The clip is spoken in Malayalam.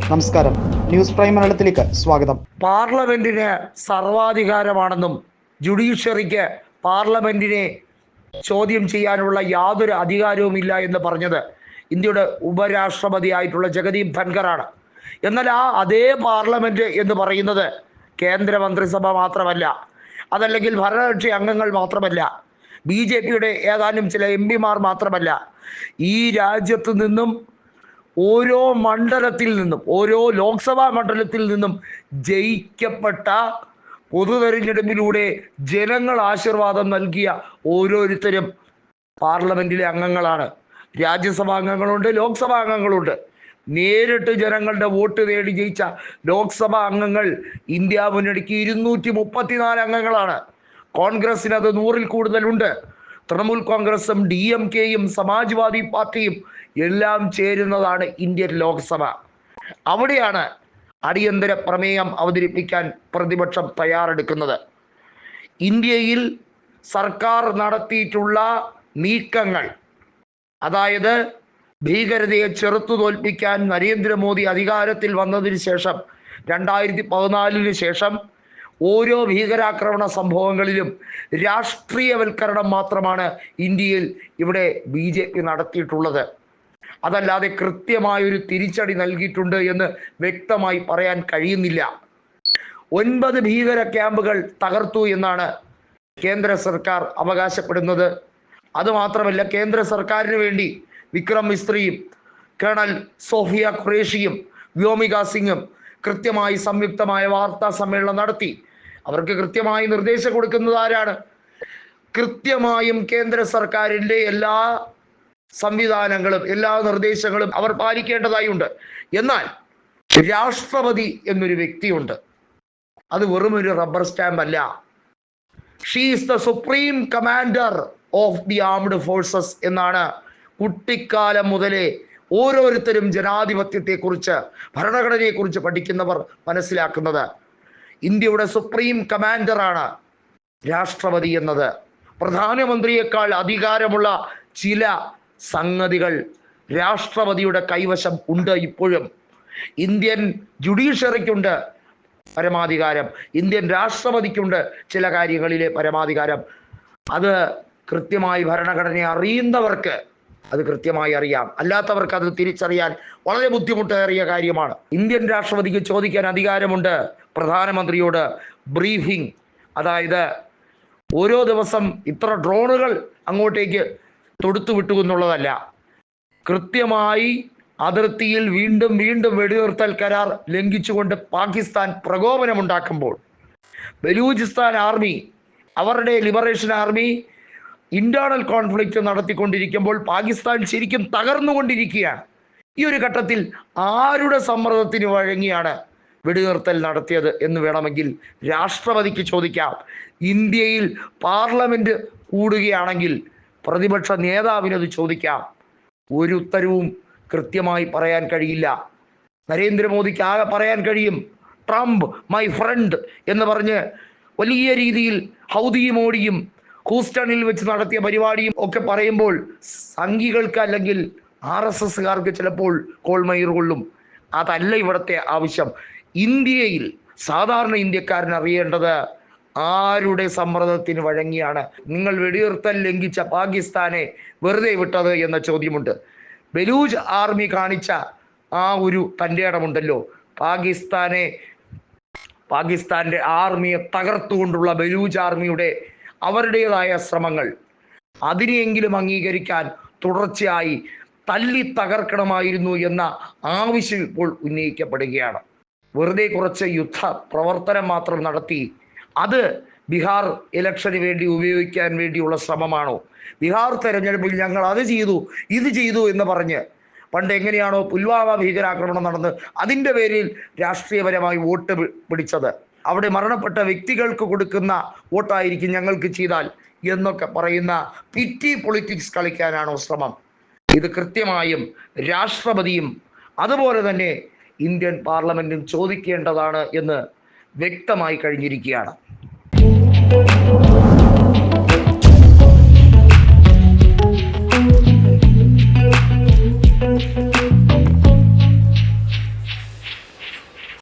നമസ്കാരം, ന്യൂസ് പ്രൈം മലയാളത്തിലേക്ക് സ്വാഗതം. പാർലമെന്റിന് സർവാധികാരമാണെന്നും ജുഡീഷ്യറിക്ക് പാർലമെന്റിനെ ചോദ്യം ചെയ്യാനുള്ള യാതൊരു അധികാരവുമില്ല എന്ന് പറഞ്ഞത് ഇന്ത്യയുടെ ഉപരാഷ്ട്രപതിയായിട്ടുള്ള ജഗദീപ് ധൻഖറാണ്. എന്നാൽ അതേ പാർലമെന്റ് എന്ന് പറയുന്നത് കേന്ദ്രമന്ത്രിസഭ മാത്രമല്ല, അതല്ലെങ്കിൽ ഭരണകക്ഷി അംഗങ്ങൾ മാത്രമല്ല, BJPയുടെ ഏതാനും ചില MP-മാർ മാത്രമല്ല. ഈ രാജ്യത്ത് നിന്നും ഓരോ മണ്ഡലത്തിൽ നിന്നും, ഓരോ ലോക്സഭാ മണ്ഡലത്തിൽ നിന്നും ജയിക്കപ്പെട്ട പൊതു തെരഞ്ഞെടുപ്പിലൂടെ ജനങ്ങൾ ആശീർവാദം നൽകിയ ഓരോരുത്തരും പാർലമെന്റിലെ അംഗങ്ങളാണ്. രാജ്യസഭാ അംഗങ്ങളുണ്ട്, ലോക്സഭാ അംഗങ്ങളുണ്ട്. നേരിട്ട് ജനങ്ങളുടെ വോട്ട് നേടി ജയിച്ച ലോക്സഭാ അംഗങ്ങൾ ഇന്ത്യ മുന്നണിക്ക് 234 അംഗങ്ങളാണ്. കോൺഗ്രസിന് അത് 100-ൽ കൂടുതലുണ്ട്. തൃണമൂൽ കോൺഗ്രസും DMKയും സമാജ്വാദി പാർട്ടിയും എല്ലാം ചേരുന്നതാണ് ഇന്ത്യൻ ലോക്സഭ. അവിടെയാണ് അടിയന്തര പ്രമേയം അവതരിപ്പിക്കാൻ പ്രതിപക്ഷം തയ്യാറെടുക്കുന്നത്. ഇന്ത്യയിൽ സർക്കാർ നടത്തിയിട്ടുള്ള നീക്കങ്ങൾ, അതായത് ഭീകരതയെ ചെറുത്തു തോൽപ്പിക്കാൻ നരേന്ദ്രമോദി അധികാരത്തിൽ വന്നതിന് ശേഷം 2014 ശേഷം ഓരോ ഭീകരാക്രമണ സംഭവങ്ങളിലും രാഷ്ട്രീയവൽക്കരണം മാത്രമാണ് ഇന്ത്യയിൽ ഇവിടെ BJP നടത്തിയിട്ടുള്ളത്. അതല്ലാതെ കൃത്യമായൊരു തിരിച്ചടി നൽകിയിട്ടുണ്ട് എന്ന് വ്യക്തമായി പറയാൻ കഴിയുന്നില്ല. 9 ഭീകര ക്യാമ്പുകൾ തകർത്തു എന്നാണ് കേന്ദ്ര സർക്കാർ അവകാശപ്പെടുന്നത്. അതുമാത്രമല്ല, കേന്ദ്ര സർക്കാരിന് വേണ്ടി വിക്രം മിസ്രിയും കേണൽ സോഫിയ ഖുറേഷിയും വ്യോമിക സിംഗും കൃത്യമായി സംയുക്തമായ വാർത്താ സമ്മേളനം നടത്തി. അവർക്ക് കൃത്യമായി നിർദ്ദേശം കൊടുക്കുന്നത് ആരാണ്? കൃത്യമായും കേന്ദ്ര സർക്കാരിൻ്റെ എല്ലാ സംവിധാനങ്ങളും എല്ലാ നിർദ്ദേശങ്ങളും അവർ പാലിക്കേണ്ടതായുണ്ട്. എന്നാൽ രാഷ്ട്രപതി എന്നൊരു വ്യക്തിയുണ്ട്. അത് വെറും ഒരു റബ്ബർ സ്റ്റാമ്പ് അല്ല. She is the supreme commander of the armed forces എന്നാണ് കുട്ടിക്കാലം മുതലേ ഓരോരുത്തരും ജനാധിപത്യത്തെക്കുറിച്ച്, ഭരണഘടനയെക്കുറിച്ച് പഠിക്കുന്നവർ മനസ്സിലാക്കുന്നത്. ഇന്ത്യയുടെ സുപ്രീം കമാൻഡറാണ് രാഷ്ട്രപതി എന്നത്. പ്രധാനമന്ത്രിയേക്കാൾ അധികാരമുള്ള ചില സംഗതികൾ രാഷ്ട്രപതിയുടെ കൈവശം ഉണ്ട്. ഇപ്പോഴും ഇന്ത്യൻ ജുഡീഷ്യറിക്കുണ്ട് പരമാധികാരം, ഇന്ത്യൻ രാഷ്ട്രപതിക്കുണ്ട് ചില കാര്യങ്ങളിലെ പരമാധികാരം. അത് കൃത്യമായി ഭരണഘടനയെ അറിയുന്നവർക്ക് അത് കൃത്യമായി അറിയാം. അല്ലാത്തവർക്ക് അത് തിരിച്ചറിയാൻ വളരെ ബുദ്ധിമുട്ടേറിയ കാര്യമാണ്. ഇന്ത്യൻ രാഷ്ട്രപതിക്ക് ചോദിക്കാൻ അധികാരമുണ്ട് പ്രധാനമന്ത്രിയോട് ബ്രീഫിംഗ്, അതായത് ഓരോ ദിവസം ഇത്ര ഡ്രോണുകൾ അങ്ങോട്ടേക്ക് തൊടുത്തു വിട്ടു എന്നുള്ളതല്ല. കൃത്യമായി അതിർത്തിയിൽ വീണ്ടും വീണ്ടും വെടിനിർത്തൽ കരാർ ലംഘിച്ചുകൊണ്ട് പാകിസ്ഥാൻ പ്രകോപനമുണ്ടാക്കുമ്പോൾ, ബലൂചിസ്ഥാൻ ആർമി, അവരുടെ ലിബറേഷൻ ആർമി ഇന്റേണൽ കോൺഫ്ലിക്റ്റ് നടത്തിക്കൊണ്ടിരിക്കുമ്പോൾ പാകിസ്ഥാൻ ശരിക്കും തകർന്നുകൊണ്ടിരിക്കുകയാണ്. ഈ ഒരു ഘട്ടത്തിൽ ആരുടെ സമ്മർദ്ദത്തിന് വഴങ്ങിയാണ് വെടിനിർത്തൽ നടത്തിയത് എന്ന് വേണമെങ്കിൽ രാഷ്ട്രപതിക്ക് ചോദിക്കാം. ഇന്ത്യയിൽ പാർലമെന്റ് കൂടുകയാണെങ്കിൽ പ്രതിപക്ഷ നേതാവിനത് ചോദിക്കാം. ഒരു ഉത്തരവും കൃത്യമായി പറയാൻ കഴിയില്ല. നരേന്ദ്രമോദിക്ക് ആകെ പറയാൻ കഴിയും ട്രംപ് മൈ ഫ്രണ്ട് എന്ന് പറഞ്ഞ് വലിയ രീതിയിൽ ഹൗദി മോഡിയും ഹൂസ്റ്റണിൽ വെച്ച് നടത്തിയ പരിപാടിയും ഒക്കെ പറയുമ്പോൾ സംഘികൾക്ക് അല്ലെങ്കിൽ RSSകാർക്ക് ചിലപ്പോൾ കോൾമയിർ കൊള്ളും. അതല്ല ഇവിടുത്തെ ആവശ്യം. ഇന്ത്യയിൽ സാധാരണ ഇന്ത്യക്കാരൻ അറിയേണ്ടത് ആരുടെ സമ്മർദ്ദത്തിന് വഴങ്ങിയാണ് നിങ്ങൾ വെടിനിർത്തൽ ലംഘിച്ച പാകിസ്ഥാനെ വെറുതെ വിട്ടത് എന്ന ചോദ്യമുണ്ട്. ബലൂച്ച് ആർമി കാണിച്ച ആ ഒരു തൻ്റെ ഇടമുണ്ടല്ലോ, പാകിസ്ഥാന്റെ ആർമിയെ തകർത്തുകൊണ്ടുള്ള ബലൂച്ച് ആർമിയുടെ അവരുടേതായ ശ്രമങ്ങൾ, അതിനെയെങ്കിലും അംഗീകരിക്കാൻ തുടർച്ചയായി തല്ലി തകർക്കണമായിരുന്നു എന്ന ആവശ്യം ഇപ്പോൾ ഉന്നയിക്കപ്പെടുകയാണ്. വെറുതെ കുറച്ച് യുദ്ധ പ്രവർത്തനം മാത്രം നടത്തി അത് ബീഹാർ ഇലക്ഷന് വേണ്ടി ഉപയോഗിക്കാൻ വേണ്ടിയുള്ള ശ്രമമാണോ? ബീഹാർ തെരഞ്ഞെടുപ്പിൽ ഞങ്ങൾ അത് ചെയ്തു ഇത് ചെയ്തു എന്ന് പറഞ്ഞ് പണ്ട് എങ്ങനെയാണോ പുൽവാമ ഭീകരാക്രമണം നടന്ന് അതിൻ്റെ പേരിൽ രാഷ്ട്രീയപരമായി വോട്ട് പിടിച്ചത്, അവിടെ മരണപ്പെട്ട വ്യക്തികൾക്ക് കൊടുക്കുന്ന വോട്ടായിരിക്കും ഞങ്ങൾക്ക് ചെയ്താൽ എന്നൊക്കെ പറയുന്ന പിറ്റി പൊളിറ്റിക്സ് കളിക്കാനാണോ ശ്രമം? ഇത് കൃത്യമായും രാഷ്ട്രപതിയും അതുപോലെ തന്നെ ഇന്ത്യൻ പാർലമെന്റും ചോദിക്കേണ്ടതാണ് എന്ന് വ്യക്തമായി കഴിഞ്ഞിരിക്കുകയാണ്.